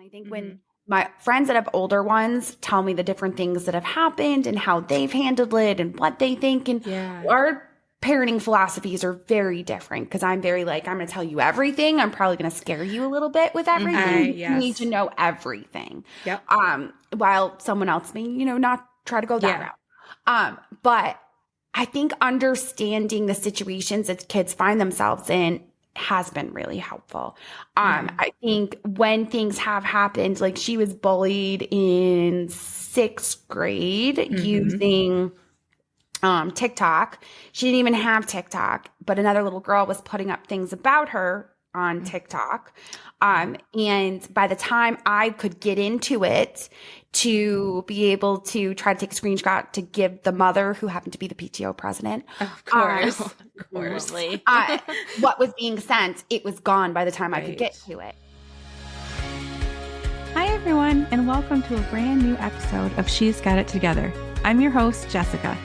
I think when my friends that have older ones tell me the different things that have happened and how they've handled it and what they think, and our parenting philosophies are very different because I'm very like, I'm going to tell you everything. I'm probably going to scare you a little bit with everything. You need to know everything. While someone else may, not try to go that route. But I think understanding the situations that kids find themselves in has been really helpful. I think when things have happened, like she was bullied in 6th grade using TikTok. She didn't even have TikTok, but another little girl was putting up things about her on TikTok. And by the time I could get into it to be able to try to take a screenshot to give the mother who happened to be the PTO president, of course, what was being sent, it was gone by the time I could get to it. Hi, everyone, and welcome to a brand new episode of She's Got It Together. I'm your host, Jessica.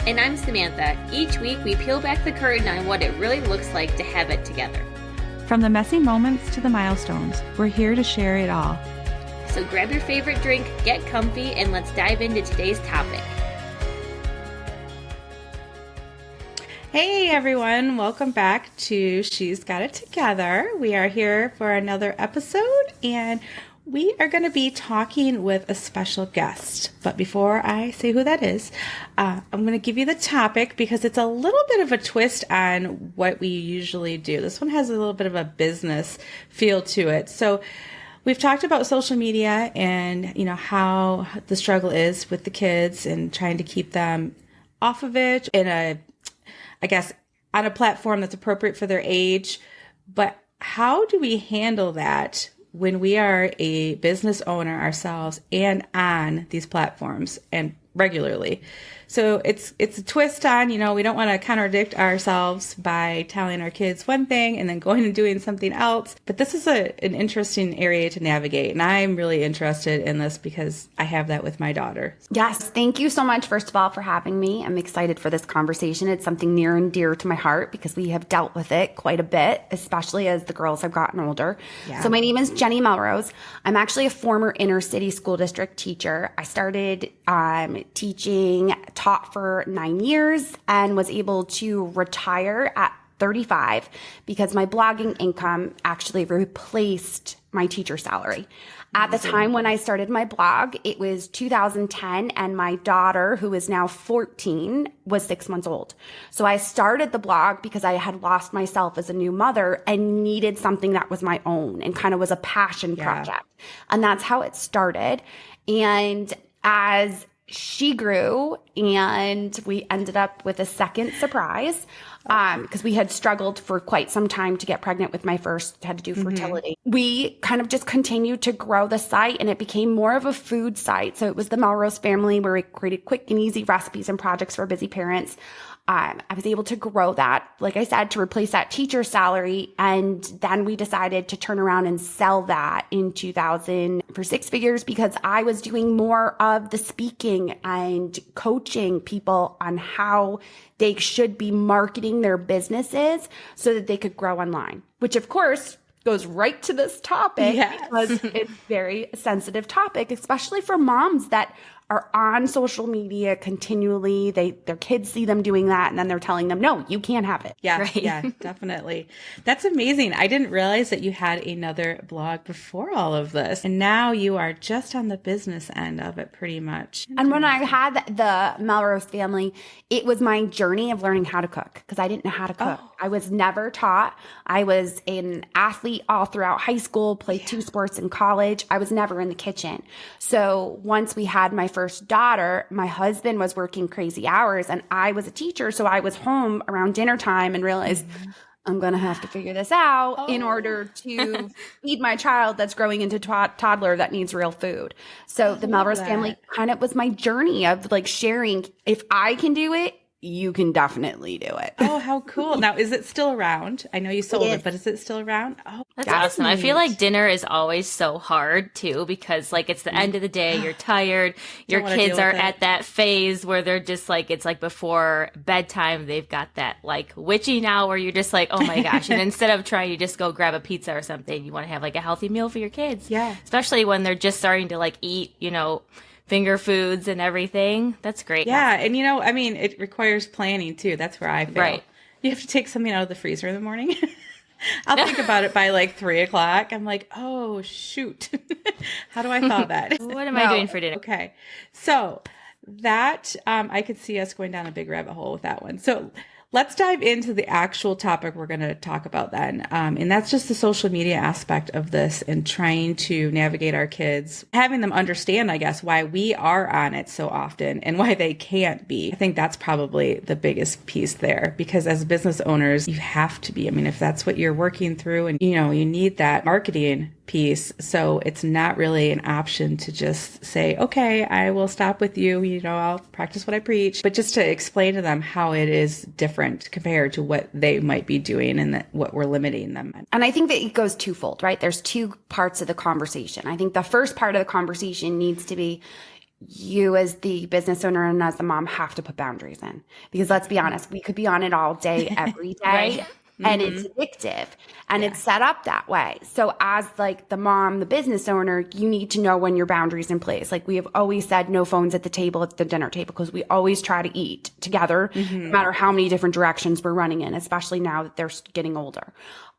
And I'm Samantha. Each week, we peel back the curtain on what it really looks like to have it together. From the messy moments to the milestones, we're here to share it all. So grab your favorite drink, get comfy, and let's dive into today's topic. Hey, everyone. Welcome back to She's Got It Together. We are here for another episode, and we are going to be talking with a special guest. But before I say who that is, I'm going to give you the topic because it's a little bit of a twist on what we usually do. This one has a little bit of a business feel to it. So we've talked about social media and, how the struggle is with the kids and trying to keep them off of it in on a platform that's appropriate for their age. But how do we handle that when we are a business owner ourselves and on these platforms and regularly? So it's a twist on, we don't want to contradict ourselves by telling our kids one thing and then going and doing something else. But this is an interesting area to navigate. And I'm really interested in this because I have that with my daughter. Yes. Thank you so much, first of all, for having me. I'm excited for this conversation. It's something near and dear to my heart because we have dealt with it quite a bit, especially as the girls have gotten older. Yeah. So my name is Jenny Melrose. I'm actually a former inner city school district teacher. I started teaching, taught for 9 years, and was able to retire at 35 because my blogging income actually replaced my teacher salary. At the time when I started my blog, it was 2010, and my daughter, who is now 14, was 6 months old. So I started the blog because I had lost myself as a new mother and needed something that was my own and kind of was a passion project. And that's how it started. And as she grew and we ended up with a second surprise because we had struggled for quite some time to get pregnant with my first, had to do fertility. We kind of just continued to grow the site and it became more of a food site. So it was the Melrose family where we created quick and easy recipes and projects for busy parents. I was able to grow that, like I said, to replace that teacher salary. And then we decided to turn around and sell that in 2000 for 6 figures because I was doing more of the speaking and coaching people on how they should be marketing their businesses so that they could grow online, which of course goes right to this topic because it's a very sensitive topic, especially for moms that are on social media continually. Their kids see them doing that and then they're telling them, no, you can't have it. Yeah, right? Yeah, definitely. That's amazing. I didn't realize that you had another blog before all of this. And now you are just on the business end of it pretty much. And when I had the Melrose family, it was my journey of learning how to cook because I didn't know how to cook. I was never taught. I was an athlete all throughout high school, played 2 sports in college. I was never in the kitchen. So once we had my first daughter, my husband was working crazy hours and I was a teacher. So I was home around dinner time and realized I'm going to have to figure this out in order to feed my child that's growing into toddler that needs real food. So the Melrose family kind of was my journey of like sharing, if I can do it, you can definitely do it. Oh, how cool. Now, is it still around? I know you sold it, but is it still around? Oh, That's awesome. I feel like dinner is always so hard too, because like it's the end of the day, you're tired, your kids are at that phase where they're just like, it's like before bedtime, they've got that like witchy now where you're just like, oh my gosh. And instead of trying to just go grab a pizza or something, you want to have like a healthy meal for your kids. Yeah. Especially when they're just starting to like eat, finger foods and everything. That's great. Yeah. And I mean, it requires planning too. That's where I fail. Right. You have to take something out of the freezer in the morning. I'll think about it by like 3:00. I'm like, oh, shoot. How do I thaw that? What am I doing for dinner? Okay. So that, I could see us going down a big rabbit hole with that one. So let's dive into the actual topic we're going to talk about then. And that's just the social media aspect of this and trying to navigate our kids, having them understand, I guess, why we are on it so often and why they can't be. I think that's probably the biggest piece there, because as business owners, you have to be. I mean, if that's what you're working through and, you need that marketing piece. So it's not really an option to just say, okay, I will stop with you. I'll practice what I preach, but just to explain to them how it is different compared to what they might be doing and what we're limiting them in. And I think that it goes twofold, right? There's two parts of the conversation. I think the first part of the conversation needs to be you as the business owner and as the mom have to put boundaries in, because let's be honest, we could be on it all day, every day. Right. And it's addictive and it's set up that way. So as like the mom, the business owner, you need to know when your boundaries in place. Like we have always said, no phones at the table, at the dinner table, because we always try to eat together, no matter how many different directions we're running in, especially now that they're getting older.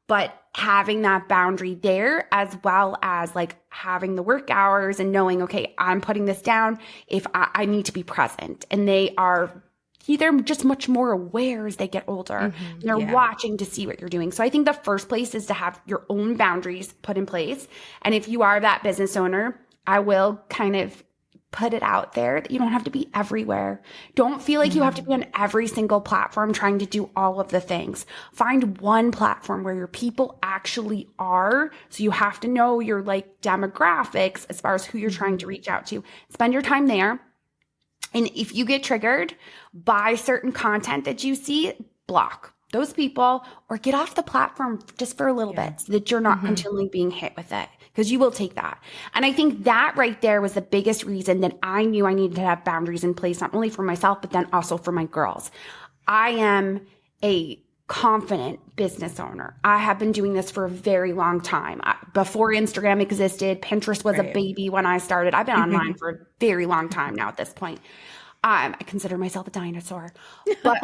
But having that boundary there, as well as like having the work hours and knowing, okay, I'm putting this down if I need to be present. And they're just much more aware as they get older. They're watching to see what you're doing. So I think the first place is to have your own boundaries put in place. And if you are that business owner, I will kind of put it out there that you don't have to be everywhere. Don't feel like you have to be on every single platform trying to do all of the things. Find one platform where your people actually are. So you have to know your like demographics as far as who you're trying to reach out to. Spend your time there. And if you get triggered by certain content that you see, block those people or get off the platform just for a little bit so that you're not continually being hit with it, because you will take that. And I think that right there was the biggest reason that I knew I needed to have boundaries in place, not only for myself, but then also for my girls. I am a confident business owner. I have been doing this for a very long time. Before Instagram existed, Pinterest was a baby when I started. I've been online for a very long time now at this point. I consider myself a dinosaur. But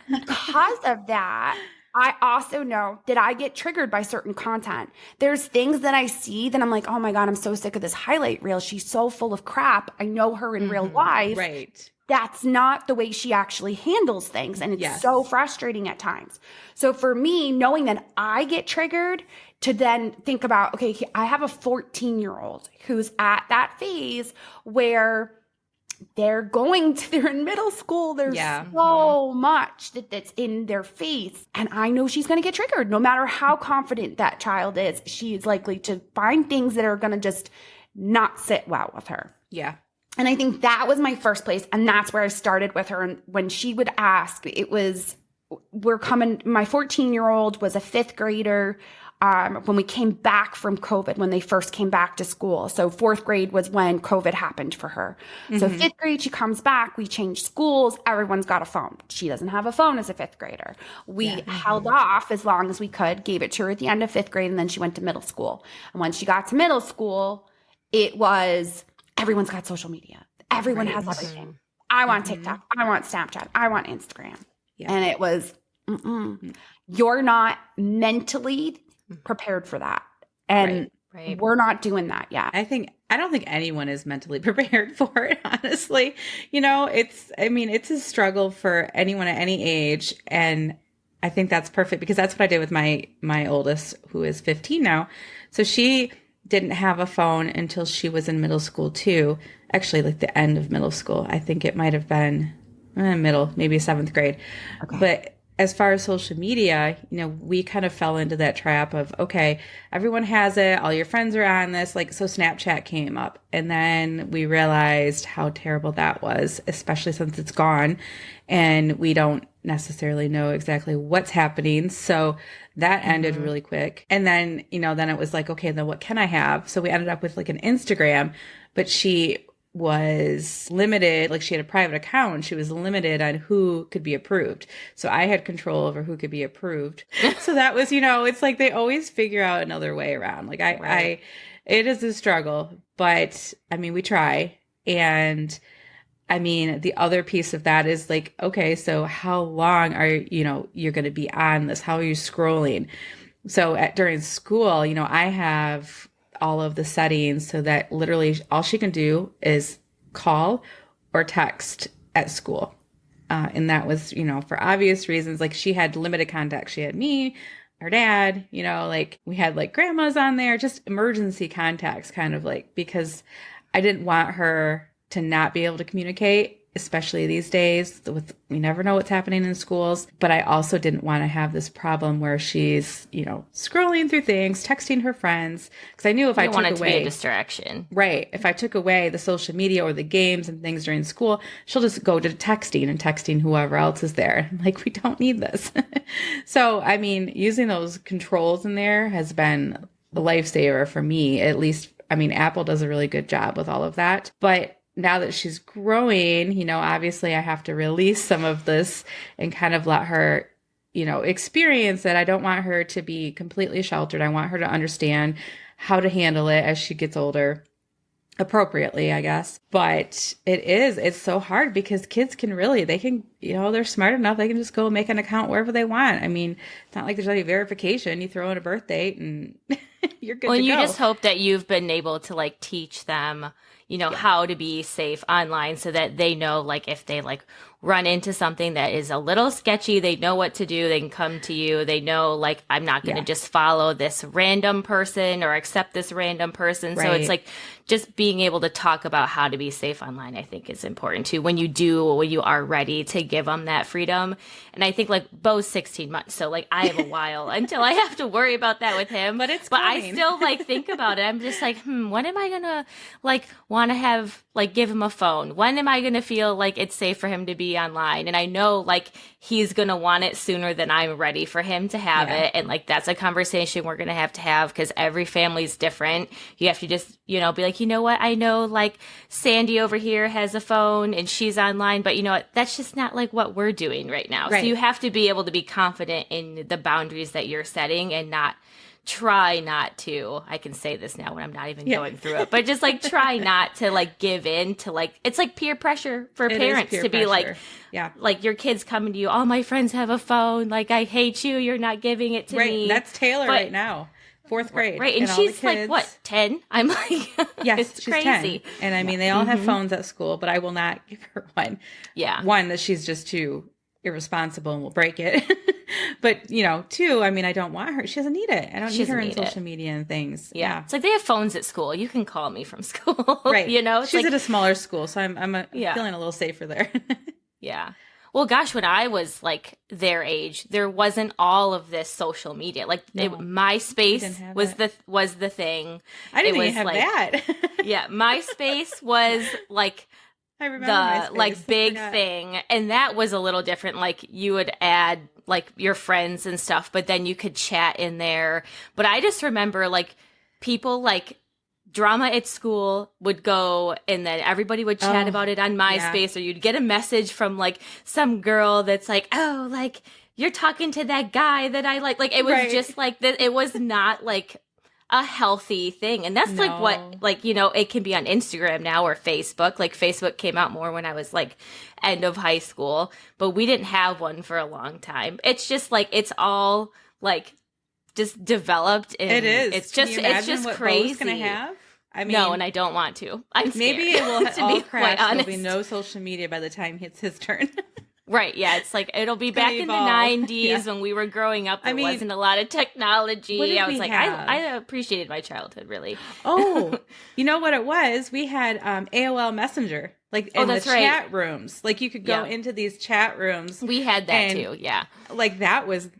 because of that, I also know that I get triggered by certain content. There's things that I see that I'm like, oh my God, I'm so sick of this highlight reel. She's so full of crap. I know her in real life. Right. That's not the way she actually handles things. And it's so frustrating at times. So for me, knowing that I get triggered to then think about, okay, I have a 14-year-old who's at that phase where they're in middle school. There's so much that's in their face. And I know she's going to get triggered. No matter how confident that child is, she is likely to find things that are going to just not sit well with her. Yeah. And I think that was my first place. And that's where I started with her. And when she would ask, my 14-year-old was a fifth grader when we came back from COVID, when they first came back to school. So fourth grade was when COVID happened for her. So fifth grade, she comes back, we changed schools, everyone's got a phone. She doesn't have a phone as a fifth grader. We held off as long as we could, gave it to her at the end of fifth grade, and then she went to middle school. And when she got to middle school, it was, everyone's got social media. Everyone has everything. I want TikTok. I want Snapchat. I want Instagram. Yeah. And it was, you're not mentally prepared for that. And we're not doing that yet. I don't think anyone is mentally prepared for it, honestly. It's a struggle for anyone at any age. And I think that's perfect, because that's what I did with my oldest, who is 15 now. So she didn't have a phone until she was in middle school too. Actually, like the end of middle school. I think it might have been middle, maybe seventh grade. Okay. But as far as social media, we kind of fell into that trap of, okay, everyone has it. All your friends are on this. Like, so Snapchat came up, and then we realized how terrible that was, especially since it's gone and we don't necessarily know exactly what's happening. So that ended really quick. And then, then it was like, okay, then what can I have? So we ended up with like an Instagram, but she was limited. Like, she had a private account. She was limited on who could be approved. So I had control over who could be approved. So that was, it's like they always figure out another way around. Like it is a struggle, but I mean, we try. And I mean, the other piece of that is like, okay, so how long are, you're going to be on this? How are you scrolling? So during school, I have all of the settings so that literally all she can do is call or text at school. And that was, for obvious reasons. Like, she had limited contacts. She had me, her dad, like we had like grandmas on there, just emergency contacts, kind of like, because I didn't want her to not be able to communicate, especially these days we never know what's happening in schools. But I also didn't want to have this problem where she's, scrolling through things, texting her friends. Because I knew if I took away, to be a distraction. Right. If I took away the social media or the games and things during school, she'll just go to texting whoever else is there. Like, we don't need this. So, I mean, using those controls in there has been a lifesaver for me, at least. I mean, Apple does a really good job with all of that. But now that she's growing, obviously I have to release some of this and kind of let her, experience it. I don't want her to be completely sheltered. I want her to understand how to handle it as she gets older, appropriately, I guess. But it's so hard because kids they're smart enough. They can just go make an account wherever they want. I mean, it's not like there's any verification. You throw in a birth date and you're good to go. Well, you just hope that you've been able to like teach them how to be safe online so that they know, like, if they like run into something that is a little sketchy, they know what to do. They can come to you. They know, like, I'm not going to just follow this random person or accept this random person. Right. So it's like just being able to talk about how to be safe online, I think, is important too, when you are ready to give them that freedom. And I think like Bo's 16 months. So like I have a while until I have to worry about that with him. But I still like think about it. I'm just like, when am I going to like want to have like give him a phone? When am I going to feel like it's safe for him to be online? And I know like he's going to want it sooner than I'm ready for him to have it. And like, that's a conversation we're going to have because every family's different. You have to just, be like, you know what? I know like Sandy over here has a phone and she's online, but you know what? That's just not like what we're doing right now. Right. So you have to be able to be confident in the boundaries that you're setting and try not to, I can say this now when I'm not even going through it, but just like try not to like give in to like, it's like peer pressure for parents to be like, like your kids coming to you, all my friends have a phone, like I hate you, you're not giving it to me. That's Taylor right now. 4th grade. Right. And she's like, what, 10? I'm like, yes, it's she's crazy. 10. And I mean, they all have phones at school, but I will not give her one. Yeah. One, that she's just too irresponsible and will break it. But, 2, I mean, I don't want her. She doesn't need it. I don't need her in social media and things. Yeah. It's like they have phones at school. You can call me from school. Right. It's she's like, at a smaller school, so I'm feeling a little safer there. Yeah. Well, gosh, when I was like their age, there wasn't all of this social media. Like MySpace was the thing. I didn't even have that. Yeah, MySpace was like I remember the MySpace. like big thing, and that was a little different. Like you would add like your friends and stuff, but then you could chat in there. But I just remember like people like drama at school would go and then everybody would chat about it on MySpace, or you'd get a message from like some girl that's like, oh, like you're talking to that guy that I like it was just like that. It was not like a healthy thing. And that's like what, like, it can be on Instagram now or Facebook. Like Facebook came out more when I was like end of high school, but we didn't have one for a long time. It's just like, it's all like just developed. And it is. It's just what crazy. Bo's gonna have? I mean, no, and I don't want to. I'm scared. Maybe it will to all be crash. quite honest. There'll be no social media by the time it's his turn. Right. Yeah. It's like, it'll be back in the 90s when we were growing up. There wasn't a lot of technology. I was like, I appreciated my childhood, really. Oh, you know what it was? We had AOL Messenger, like in the chat rooms. Like you could go into these chat rooms. We had that too. Yeah. Like that was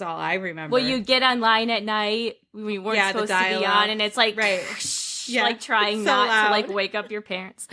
all I remember. Well, you get online at night when you weren't supposed to be on, and it's like, like trying not to like wake up your parents.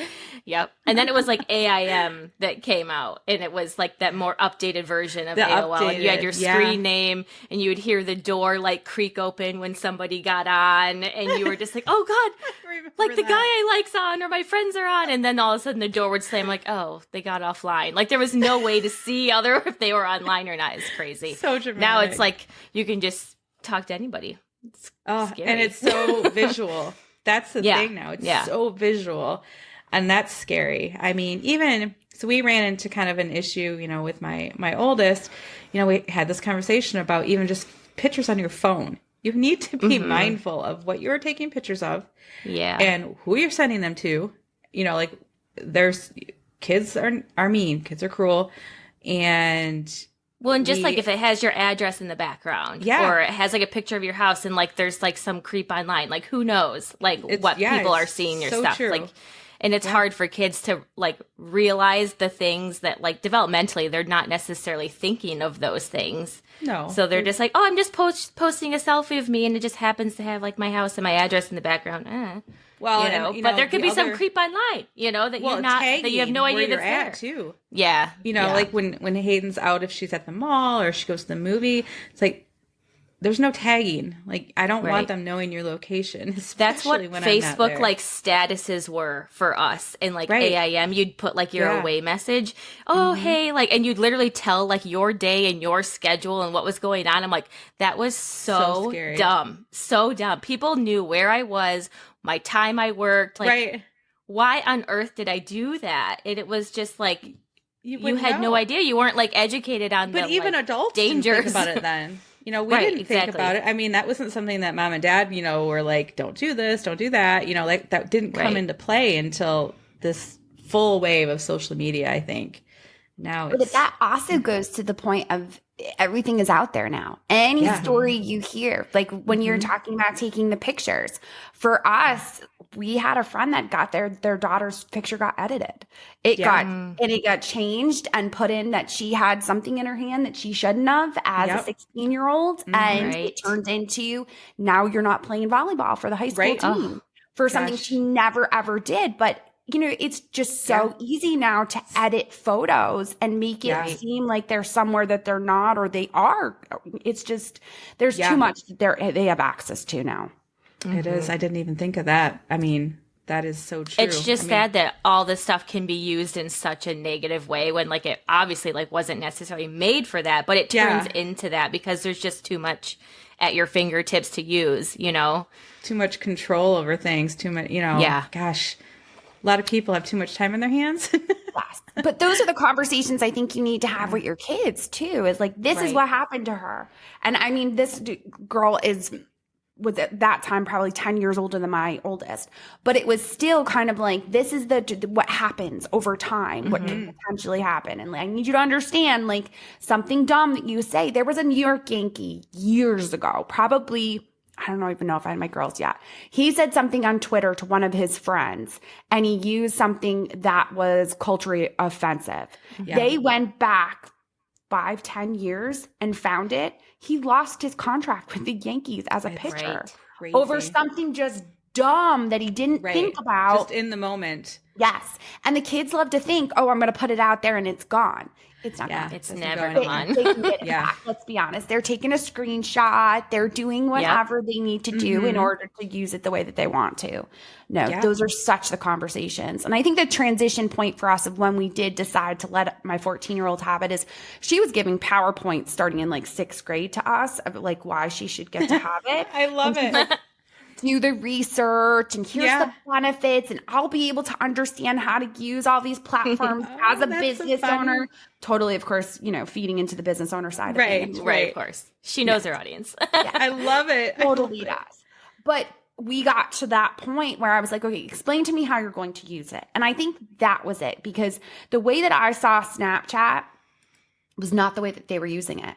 Yep. And then it was like AIM that came out, and it was like that more updated version of AOL. And you had your screen name, and you would hear the door like creak open when somebody got on, and you were just like, oh God, like the guy I like's on, or my friends are on. And then all of a sudden the door would slam, like, oh, they got offline. Like there was no way to see if they were online or not. It's crazy. So dramatic. Now it's like you can just talk to anybody. It's scary. And it's so visual. That's the thing now. It's so visual, and that's scary. I mean, so we ran into kind of an issue, with my oldest. We had this conversation about even just pictures on your phone. You need to be mindful of what you're taking pictures of, and who you're sending them to. Like there's kids are mean, kids are cruel, and well, and just like if it has your address in the background, or it has like a picture of your house, and like there's like some creep online, like who knows, like what people are seeing your stuff, true. Like, and it's hard for kids to like realize the things that like developmentally they're not necessarily thinking of those things. No, so they're just like, oh, I'm just posting a selfie of me, and it just happens to have like my house and my address in the background. Well, but there could be some creep online, that you're not, that you have no idea that's there too. Yeah. Like when Hayden's out, if she's at the mall or she goes to the movie, it's like, there's no tagging. Like, I don't want them knowing your location. That's what Facebook like statuses were for us. In like AIM, you'd put like your away message. Oh, hey, like, and you'd literally tell like your day and your schedule and what was going on. I'm like, that was so dumb. So dumb. People knew where I was, my time I worked. Like, why on earth did I do that? And it was just like, you had no idea. You weren't like educated on but even like, adults dangers. Didn't think about it then. We didn't think about it. I mean, that wasn't something that mom and dad, were like, don't do this, don't do that. Like that didn't come into play until this full wave of social media, I think. Now But that also goes to the point of everything is out there now. Any story you hear, like when you're talking about taking the pictures, for us, we had a friend that got their daughter's picture got edited. It got changed and put in that she had something in her hand that she shouldn't have as a 16-year-old. And it turned into, now you're not playing volleyball for the high school team for something she never, ever did. But it's just so easy now to edit photos and make it seem like they're somewhere that they're not, or they are. It's just, there's too much that they have access to now. It is. I didn't even think of that. I mean, that is so true. It's just sad that all this stuff can be used in such a negative way when like it obviously like wasn't necessarily made for that, but it turns into that because there's just too much at your fingertips to use, Too much control over things, too much, gosh. A lot of people have too much time in their hands. Yes. But those are the conversations I think you need to have with your kids too. Is like, this is what happened to her. And I mean, this girl was at that time probably 10 years older than my oldest, but it was still kind of like, this is what happens over time, what can potentially happen. And like, I need you to understand, like, something dumb that you say. There was a New York Yankee years ago, probably, I don't even know if I had my girls yet. He said something on Twitter to one of his friends, and he used something that was culturally offensive. Yeah. They went back 5-10 years and found it. He lost his contract with the Yankees as a pitcher over something just dumb that he didn't think about. Just in the moment. Yes. And the kids love to think, oh, I'm going to put it out there and it's gone. It's not gone. It's never gone. They can get it back. Let's be honest. They're taking a screenshot. They're doing whatever they need to do in order to use it the way that they want to. No, those are such the conversations. And I think the transition point for us of when we did decide to let my 14-year-old have it is she was giving PowerPoints starting in like 6th grade to us of like why she should get to have it. I love it. Do the research and here's the benefits, and I'll be able to understand how to use all these platforms as a business owner. Totally, of course, feeding into the business owner side of things. Right, of course. She knows her audience. I love it. Totally does. But we got to that point where I was like, okay, explain to me how you're going to use it. And I think that was it, because the way that I saw Snapchat was not the way that they were using it.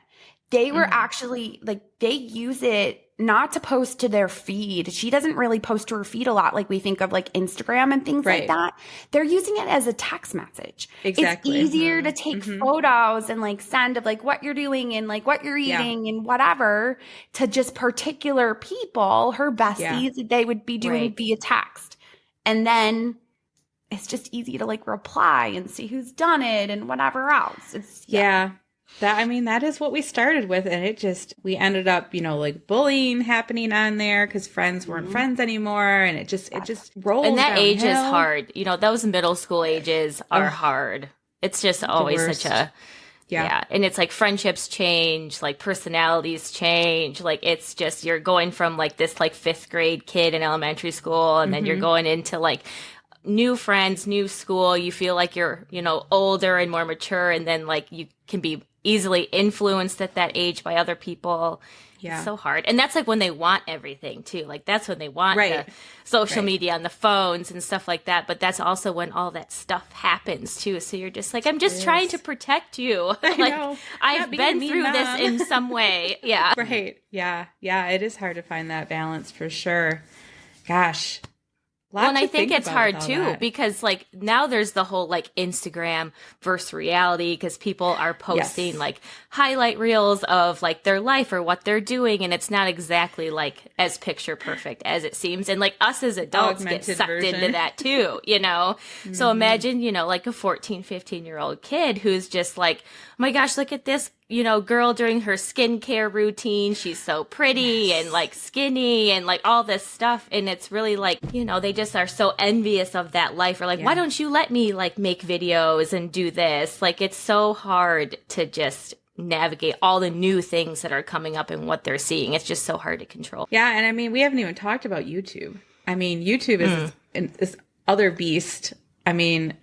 They were actually like, they use it not to post to their feed. She doesn't really post to her feed a lot like we think of like Instagram and things like that. They're using it as a text message. Exactly. It's easier to take photos and like send of like what you're doing and like what you're eating and whatever to just particular people, her besties, that they would be doing via text. And then it's just easy to like reply and see who's done it and whatever else. It's that is what we started with, and it just, we ended up, like bullying happening on there because friends weren't friends anymore, and it just rolled. And that downhill. age is hard. Those middle school ages are hard. It's just always such a and it's like friendships change, like personalities change, like it's just, you're going from like this like 5th grade kid in elementary school, and then you're going into like new friends, new school. You feel like you're, older and more mature, and then like you can be easily influenced at that age by other people. It's so hard. And that's like when they want everything too. Like that's when they want the social media and the phones and stuff like that. But that's also when all that stuff happens too. So you're just like, I'm just trying to protect you. Like I've been through this in some way. Yeah. Right. Yeah. Yeah. It is hard to find that balance for sure. Gosh. Well, and I think it's hard too, because like now there's the whole like Instagram versus reality, because people are posting like highlight reels of like their life or what they're doing, and it's not exactly like as picture perfect as it seems. And like us as adults get sucked into that too, So imagine, like a 14, 15-year-old kid who's just like, oh my gosh, look at this, girl doing her skincare routine. She's so pretty and like skinny and like all this stuff. And it's really like, they just are so envious of that life, or like, why don't you let me like make videos and do this? Like, it's so hard to just navigate all the new things that are coming up and what they're seeing. It's just so hard to control. Yeah. And I mean, we haven't even talked about YouTube. I mean, YouTube is this other beast. I mean,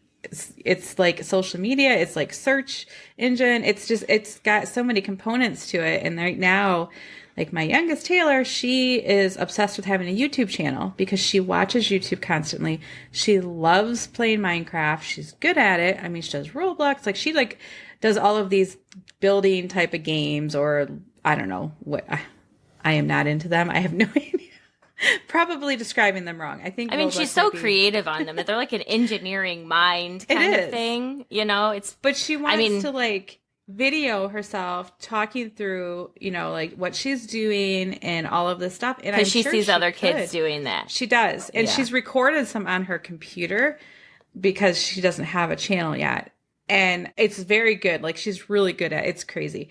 it's like social media, it's like search engine. It's got so many components to it. And right now, like my youngest Taylor, she is obsessed with having a YouTube channel because she watches YouTube constantly. She loves playing Minecraft. She's good at it. I mean, she does Roblox. Like she like does all of these building type of games, or I don't know what. I am not into them. I have no idea. Probably describing them wrong. I mean, she's so creative on them. They're like an engineering mind kind of thing. But she wants to like video herself talking through, like what she's doing and all of this stuff. And because she sees other kids doing that. She does. And she's recorded some on her computer because she doesn't have a channel yet. And it's very good. Like she's really good at it. It's crazy.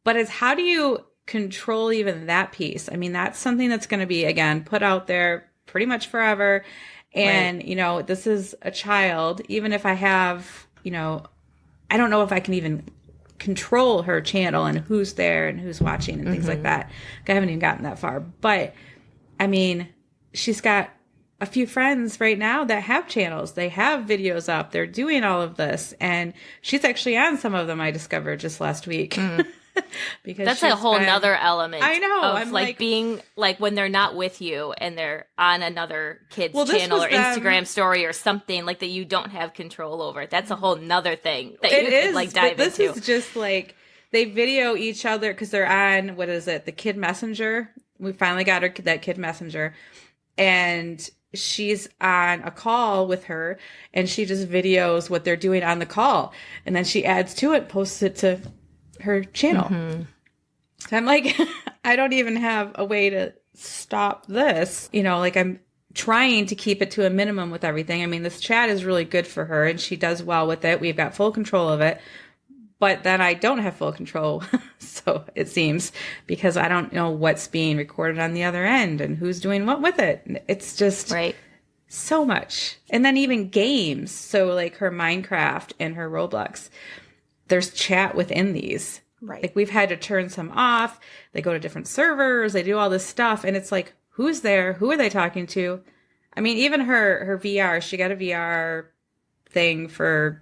But it's, how do you control even that piece? I mean, that's something that's going to be, again, put out there pretty much forever. And, this is a child. Even if I have, I don't know if I can even control her channel and who's there and who's watching and things like that. I haven't even gotten that far. But, I mean, she's got a few friends right now that have channels. They have videos up. They're doing all of this. And she's actually on some of them, I discovered just last week. Because that's a whole nother element. I know. Of I'm like being like when they're not with you and they're on another kid's channel or Instagram story or something like that you don't have control over. That's a whole nother thing that you could like dive into. This is just like they video each other because they're on, what is it? The Kid Messenger. We finally got her that Kid Messenger, and she's on a call with her, and she just videos what they're doing on the call, and then she adds to it, posts it to her channel. So I'm like, I don't even have a way to stop this. Like I'm trying to keep it to a minimum with everything. I mean, this chat is really good for her and she does well with it. We've got full control of it, but then I don't have full control. So it seems, because I don't know what's being recorded on the other end and who's doing what with it. It's just so much. And then even games. So like her Minecraft and her Roblox, there's chat within these. Right. Like we've had to turn some off. They go to different servers. They do all this stuff. And it's like, who's there? Who are they talking to? I mean, even her VR, she got a VR thing for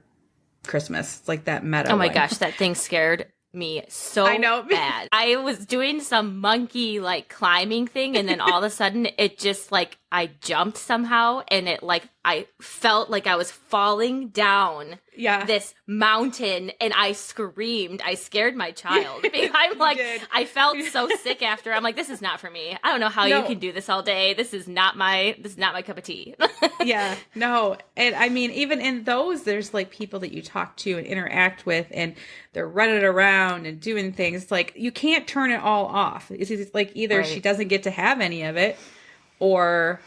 Christmas. It's like that Meta. Oh my gosh, that thing scared me so bad. I was doing some monkey like climbing thing, and then all of a sudden it just like I jumped somehow, and it like I felt like I was falling down this mountain, and I screamed. I scared my child. I'm like, I felt so sick after. I'm like, this is not for me. I don't know how you can do this all day. This is not my cup of tea. Yeah, no. And I mean, even in those, there's like people that you talk to and interact with, and they're running around and doing things. Like, you can't turn it all off. It's like either she doesn't get to have any of it, or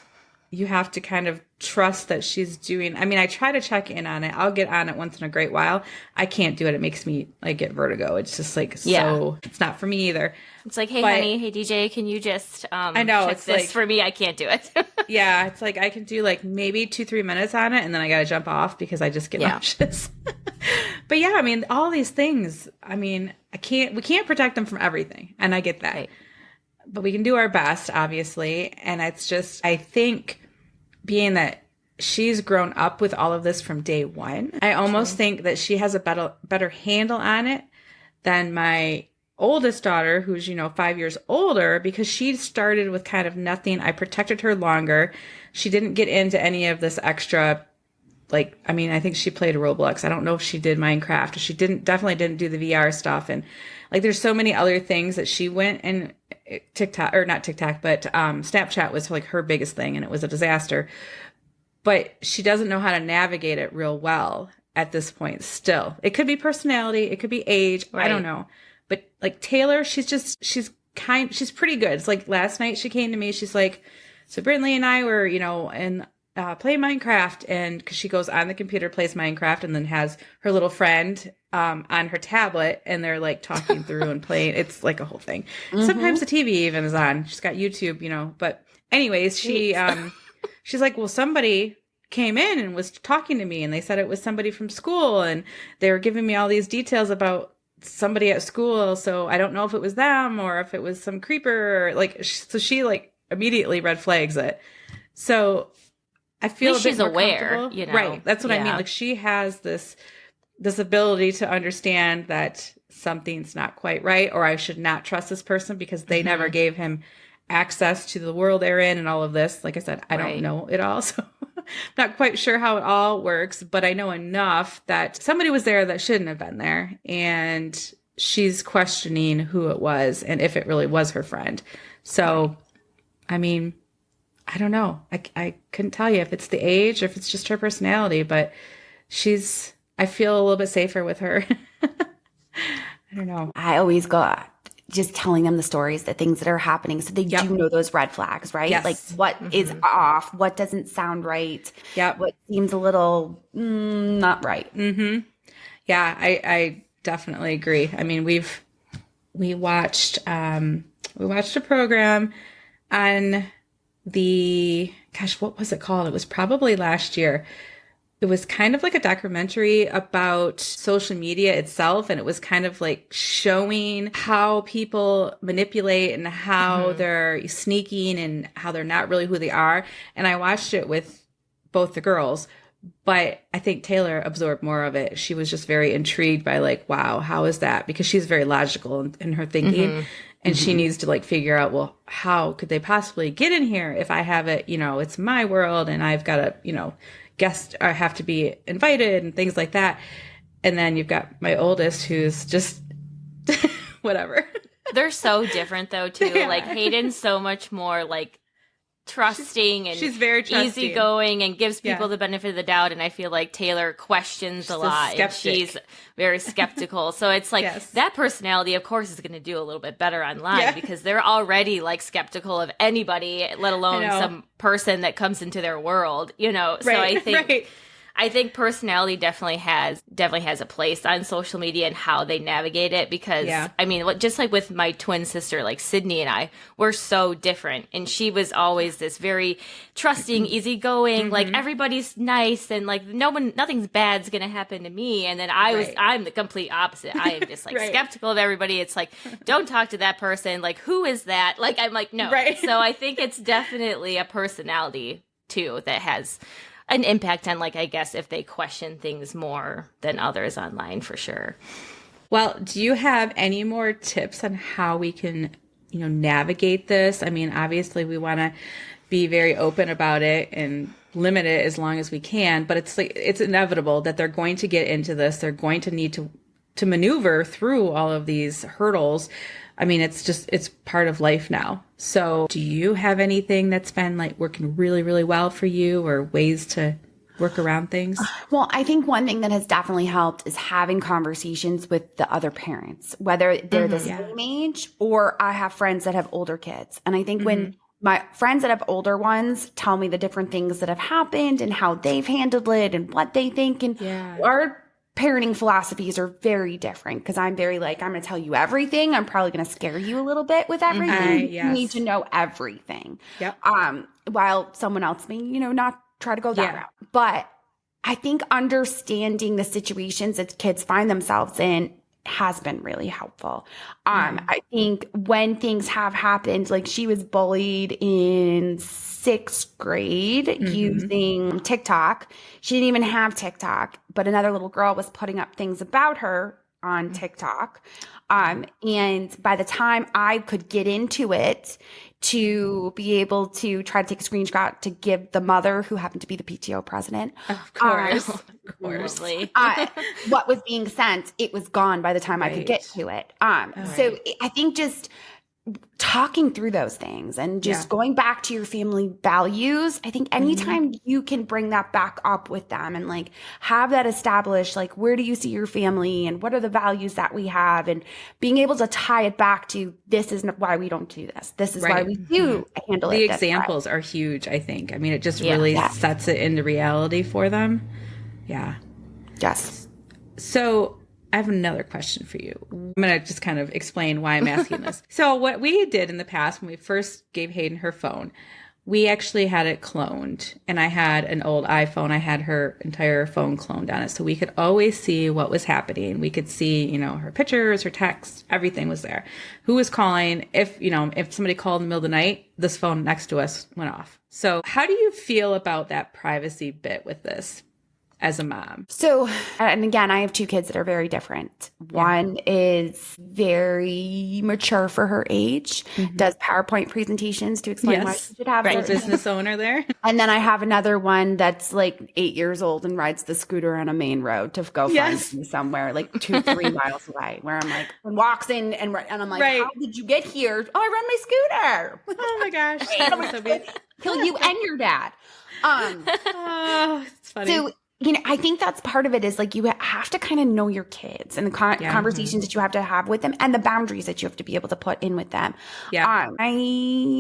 you have to kind of trust that she's doing. I mean, I try to check in on it. I'll get on it once in a great while. I can't do it. It makes me like get vertigo. It's just like, so it's not for me either. It's like, hey, honey, hey, DJ, can you just I know, check it's this like, for me? I can't do it. Yeah, it's like I can do like maybe 2-3 minutes on it, and then I got to jump off because I just get nauseous. But yeah, I mean, all these things, I mean, we can't protect them from everything. And I get that. Right. But we can do our best, obviously. And it's just, I think, being that she's grown up with all of this from day one, I almost think that she has a better handle on it than my oldest daughter, who's, 5 years older, because she started with kind of nothing. I protected her longer. She didn't get into any of this extra, like, I mean, I think she played Roblox. I don't know if she did Minecraft. She definitely didn't do the VR stuff. And like, there's so many other things that she went, and TikTok, or not TikTok, but Snapchat was like her biggest thing, and it was a disaster. But she doesn't know how to navigate it real well at this point still. It could be personality, it could be age, I don't know. But like Taylor, she's pretty good. It's like last night she came to me, she's like, so Brinley and I were, and play Minecraft, and because she goes on the computer, plays Minecraft, and then has her little friend on her tablet, and they're like talking through and playing. It's like a whole thing. Mm-hmm. Sometimes the TV even is on. She's got YouTube, but anyways, she's like, well, somebody came in and was talking to me, and they said it was somebody from school, and they were giving me all these details about somebody at school. So I don't know if it was them or if it was some creeper, or like, so she like immediately red flags it. So I feel she's aware, right? That's what I mean. Like, she has this ability to understand that something's not quite right, or I should not trust this person because they never gave him access to the world they're in and all of this. Like I said, I don't know it all, so I'm not quite sure how it all works, but I know enough that somebody was there that shouldn't have been there, and she's questioning who it was and if it really was her friend. So, I mean, I don't know. I couldn't tell you if it's the age or if it's just her personality, but I feel a little bit safer with her. I don't know. I always go just telling them the stories, the things that are happening, so they do know those red flags, right? Yes. Like, what is off, what doesn't sound right, what seems a little not right. Mm-hmm. Yeah, I definitely agree. I mean, we watched a program on what was it called? It was probably last year. It was kind of like a documentary about social media itself, and it was kind of like showing how people manipulate and how they're sneaking and how they're not really who they are. And I watched it with both the girls, but I think Taylor absorbed more of it. She was just very intrigued by like, wow, how is that? Because she's very logical in her thinking. And she needs to like figure out, well, how could they possibly get in here if I have it, it's my world and I've got to, guest, I have to be invited and things like that. And then you've got my oldest who's just whatever. They're so different though too. Like Hayden's so much more like trusting and she's very trusting, easygoing, and gives people the benefit of the doubt. And I feel like Taylor questions a lot, and she's very skeptical. So it's like that personality, of course, is going to do a little bit better online because they're already like skeptical of anybody, let alone some person that comes into their world. So I think. I think personality definitely has a place on social media and how they navigate it, because I mean, just like with my twin sister, like Sydney and I, we're so different, and she was always this very trusting, easygoing, like everybody's nice and like nothing's bad's gonna happen to me, and then I'm the complete opposite. I am just like skeptical of everybody. It's like, don't talk to that person, like who is that? Like I'm like, no. So I think it's definitely a personality too that has an impact on, like, I guess, if they question things more than others online, for sure. Well, do you have any more tips on how we can, navigate this? I mean, obviously we want to be very open about it and limit it as long as we can. But it's like, it's inevitable that they're going to get into this. They're going to need to maneuver through all of these hurdles. I mean, it's part of life now. So do you have anything that's been like working really, really well for you, or ways to work around things? Well, I think one thing that has definitely helped is having conversations with the other parents, whether they're the same age, or I have friends that have older kids. And I think when my friends that have older ones tell me the different things that have happened and how they've handled it and what they think, and our parenting philosophies are very different, because I'm very like, I'm going to tell you everything. I'm probably going to scare you a little bit with everything. You need to know everything. While someone else may, not try to go that route. But I think understanding the situations that kids find themselves in has been really helpful. I think when things have happened, like she was bullied in 6th grade using TikTok. She didn't even have TikTok, but another little girl was putting up things about her on TikTok. And by the time I could get into it to be able to try to take a screenshot to give the mother, who happened to be the PTO president, of course, what was being sent, it was gone by the time I could get to it. So I think just talking through those things and just going back to your family values. I think anytime you can bring that back up with them and like have that established, like, where do you see your family and what are the values that we have, and being able to tie it back to, this is why we don't do this. This is why we do handle it. The examples are huge, I think. I mean, it just really sets it into reality for them. Yeah. Yes. So I have another question for you. I'm going to just kind of explain why I'm asking this. So what we did in the past, when we first gave Hayden her phone, we actually had it cloned, and I had an old iPhone. I had her entire phone cloned on it. So we could always see what was happening. We could see, her pictures, her texts, everything was there. Who was calling? If somebody called in the middle of the night, this phone next to us went off. So how do you feel about that privacy bit with this as a mom? So, and again, I have 2 kids that are very different. One is very mature for her age, does PowerPoint presentations to explain why she should have a business owner there. And then I have another one that's like 8 years old and rides the scooter on a main road to go find me somewhere like 2-3 miles away, where I'm like, walks in and I'm like, how did you get here? Oh, I run my scooter. Oh my gosh. Kill you and your dad. It's funny. So, I think that's part of it, is like, you have to kind of know your kids and the conversations that you have to have with them and the boundaries that you have to be able to put in with them. I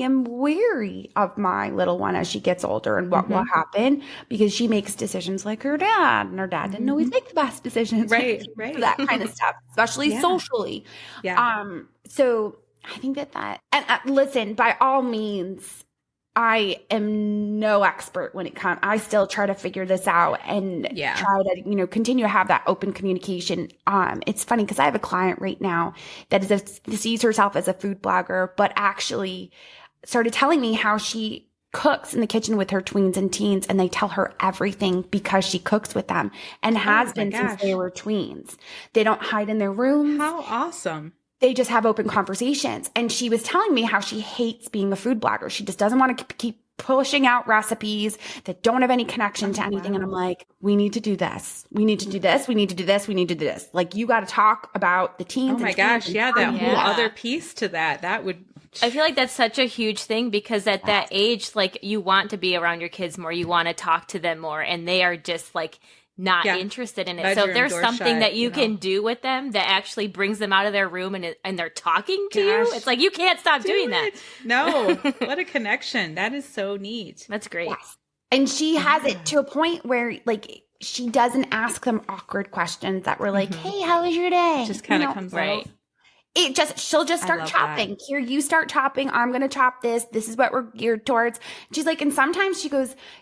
am wary of my little one as she gets older and what will happen, because she makes decisions like her dad, and her dad didn't always make the best decisions. Right. That kind of stuff, especially socially. So I think that and listen, by all means, I am no expert when it comes. I still try to figure this out and try to, continue to have that open communication. It's funny because I have a client right now that sees herself as a food blogger, but actually started telling me how she cooks in the kitchen with her tweens and teens, and they tell her everything because she cooks with them and has been since they were tweens. They don't hide in their rooms. How awesome. They just have open conversations. And she was telling me how she hates being a food blogger. She just doesn't want to keep pushing out recipes that don't have any connection to anything. And I'm like, we need to do this. We need to do this. We need to do this. We need to do this. Like, you got to talk about the teens. Oh my gosh. Yeah. That whole other piece to that. That would. I feel like that's such a huge thing, because at that age, like, you want to be around your kids more. You want to talk to them more. And they are just like, not interested in it. So if there's something that you can do with them that actually brings them out of their room and they're talking to you, it's like, you can't stop doing that. No. What a connection. That is so neat. That's great. Yes. And she has it to a point where, like, she doesn't ask them awkward questions that were like, hey, how was your day? It just kind of comes out. She'll just start chopping. That. Here, you start chopping. I'm going to chop this. This is what we're geared towards. She's like, and sometimes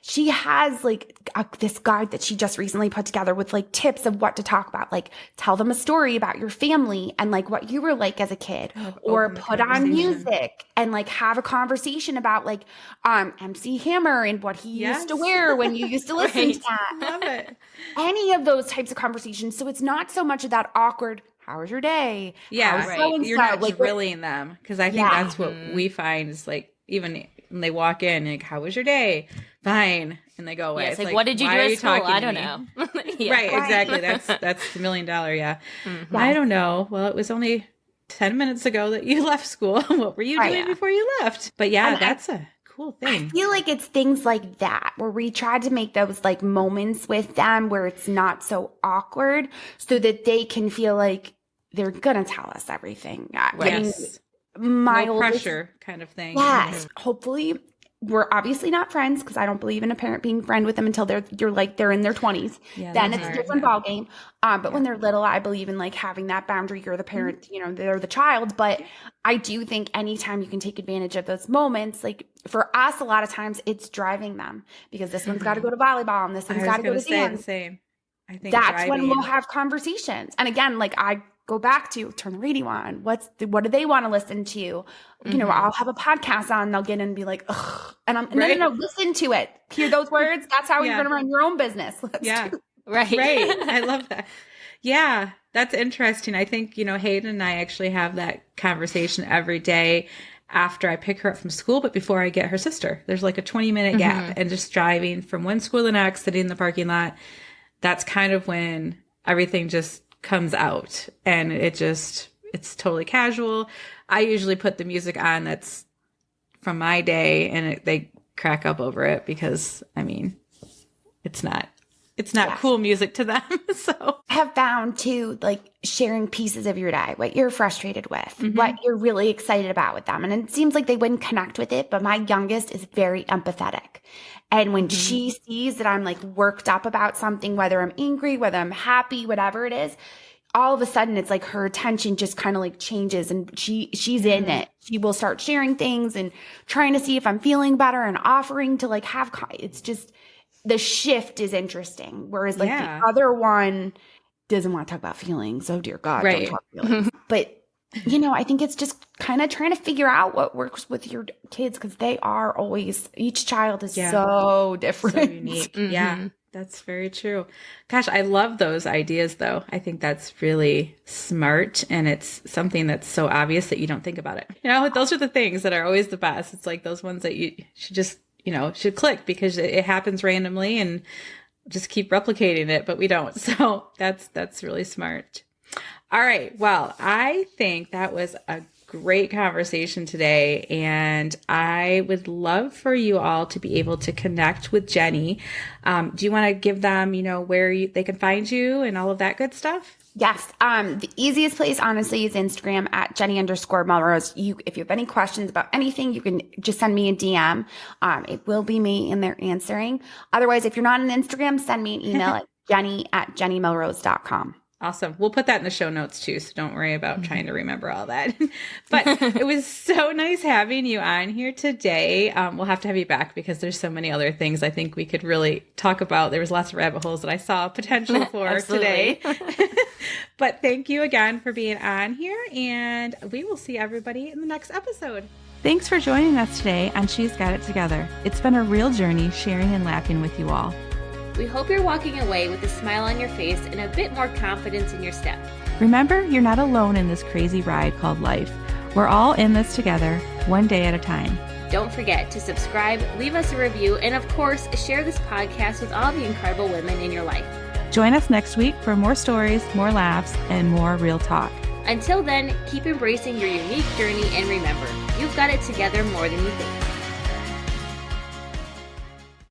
she has like this guide that she just recently put together with like tips of what to talk about. Like, tell them a story about your family and like what you were like as a kid, or put on music and like have a conversation about like MC Hammer and what he used to wear when you used to listen to that. Love it. Any of those types of conversations. So it's not so much of that awkward, how was your day? Yeah, right. You're not like drilling them, because I think that's what we find is like, even And they walk in, like, how was your day? Fine. And they go away. Yeah, it's like, what did you do at school? I don't know. Yeah. Right, exactly. That's the $1 million, yeah. Mm-hmm. I don't know. Well, it was only 10 minutes ago that you left school. What were you doing before you left? But yeah, that's a cool thing. I feel like it's things like that where we try to make those like moments with them where it's not so awkward so that they can feel like they're going to tell us everything. Yes. No pressure kind of thing. Yes. Mm-hmm. Hopefully we're obviously not friends because I don't believe in a parent being friend with them until they're in their 20s. Yeah, then it's a different ballgame. But when they're little, I believe in like having that boundary. You're the parent, they're the child. But I do think anytime you can take advantage of those moments, like for us, a lot of times it's driving them because this one's got to go to volleyball and this one's got to go to dance. Same. I think that's when we'll have conversations. And again, like I go back to turn the radio on. What do they want to listen to? I'll have a podcast on. They'll get in and be like, ugh. And I'm no, listen to it. Hear those words. That's how you're going to run your own business. Right. I love that. Yeah, that's interesting. I think, Hayden and I actually have that conversation every day after I pick her up from school, but before I get her sister. There's like a 20-minute gap and just driving from one school to the next, sitting in the parking lot. That's kind of when everything just comes out and it's totally casual. I usually put the music on that's from my day and they crack up over it because it's not cool music to them. So I have found too, like sharing pieces of your day, what you're frustrated with, what you're really excited about with them. And it seems like they wouldn't connect with it, but my youngest is very empathetic. And when she sees that I'm like worked up about something, whether I'm angry, whether I'm happy, whatever it is, all of a sudden it's like her attention just kind of like changes and she's in it. She will start sharing things and trying to see if I'm feeling better and offering to like it's just the shift is interesting. Whereas like the other one doesn't want to talk about feelings. Oh dear God, don't talk feelings. But I think it's just kind of trying to figure out what works with your kids because they are always, each child is so different. So unique. Yeah, that's very true. Gosh, I love those ideas though. I think that's really smart and it's something that's so obvious that you don't think about it. Those are the things that are always the best. It's like those ones that you should just, should click because it happens randomly and just keep replicating it, but we don't. So that's really smart. All right. Well, I think that was a great conversation today, and I would love for you all to be able to connect with Jenny. Do you want to give them, where they can find you and all of that good stuff? Yes. The easiest place, honestly, is Instagram at Jenny_Melrose. If you have any questions about anything, you can just send me a DM. It will be me in there answering. Otherwise, if you're not on Instagram, send me an email at jenny@jennymelrose.com. Awesome. We'll put that in the show notes too, so don't worry about trying to remember all that. But it was so nice having you on here today. We'll have to have you back because there's so many other things I think we could really talk about. There was lots of rabbit holes that I saw potential for today. But thank you again for being on here, and we will see everybody in the next episode. Thanks for joining us today on She's Got It Together. It's been a real journey sharing and laughing with you all. We hope you're walking away with a smile on your face and a bit more confidence in your step. Remember, you're not alone in this crazy ride called life. We're all in this together, one day at a time. Don't forget to subscribe, leave us a review, and of course, share this podcast with all the incredible women in your life. Join us next week for more stories, more laughs, and more real talk. Until then, keep embracing your unique journey and remember, you've got it together more than you think.